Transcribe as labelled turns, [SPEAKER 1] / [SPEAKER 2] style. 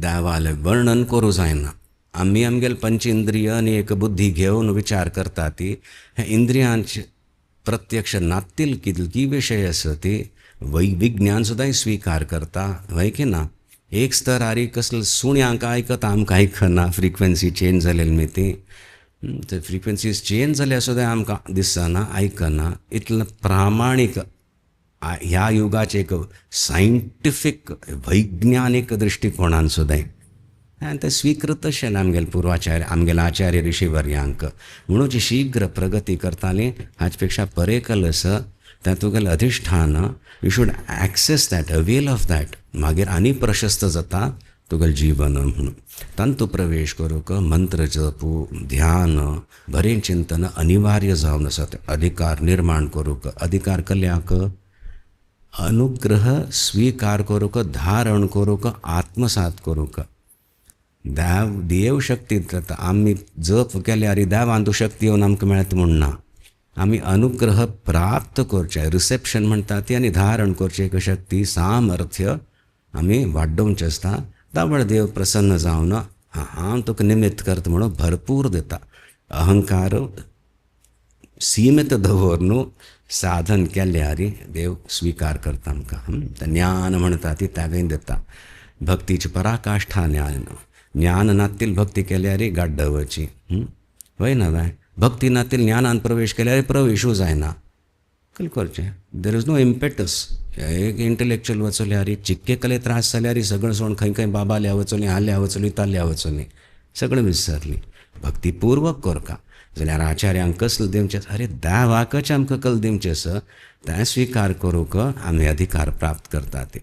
[SPEAKER 1] देवाले वर्णन करूं जायना. आमी आमगेल पंच इंद्रिय आनी एक बुद्धी घेवन विचार करता ती हे इंद्रियांचे प्रत्यक्ष नातील की विषय आसा ती विज्ञान सुद्दां स्वीकार करता वय की ना. एक स्तर आरी कसले सुण्यांक आयकता आमकां आयकना फ्रिक्वेन्सी चेंज जालेली मी ती फ्रिक्वेन्सीज चेंज जाल्या सुद्दां आमकां दिसना आयकना. इतलें प्रामाणीक ह्या युगाचे एक सायंटिफीक वैज्ञानीक दृश्टिकोनान सुद्दां आनी ते स्वीकृत अशें आमगेले पुर्वाचार्य आमगेले आचार्य ऋषीवर्यांक म्हणून जी शीघ्र प्रगती करतालीं हाचे पेक्षा परेकल आसा तातूंतलें अधिष्ठान you should access that avail of that मागीर आनी प्रशस्त जाता तुगेलें जीवन म्हणून. तांतू प्रवेश करूंक मंत्र जप ध्यान बरें चिंतन अनिवार्य जावन आसा. अधिकार निर्माण करूंक अधिकार कल्याक अनुग्रह स्वीकार करूंक धारण करूंक आत्मसात करूंक देव शक्ती जाता. आमी जप केल्यार देवान तूं शक्ती येवन आमकां मेळता म्हूण ना. आमी अनुग्रह प्राप्त करचे रिसेप्शन म्हणटा ती आनी धारण करचे एक शक्ती सामर्थ्य आमी वाडोवचें आसता. दाबळ देव प्रसन्न जावन हांव तुका निमित्त करता म्हणून भरपूर दिता. अहंकार सीमित दवरून साधन केल्यार देव स्वीकार करता आमकां. ज्ञान म्हणटा ती तागेन दिता. भक्तीची पराकाष्ठा ज्ञान नातील भक्ती केल्यार गाड्ड वची वय ना बाय. भक्ती नातील ज्ञानान प्रवेश केल्यार प्रवेशूच जायना. कल करचें देर इज नो इम्पेटस. एक इंटलेक्च्युअल वचल्यार चिक्के कले त्रास जाल्यार सगळें सोडून खंय खंय बाबाल्या वचोली हाल्या वचोली ताल्या वचोली सगळें विसरली. भक्तीपूर्वक करता जाल्यार आचार्यांक कसले दिवचें अरे देवाकच आमकां कल दिवचें आसा तें स्वीकार करूंक आमी अधिकार प्राप्त करता ते.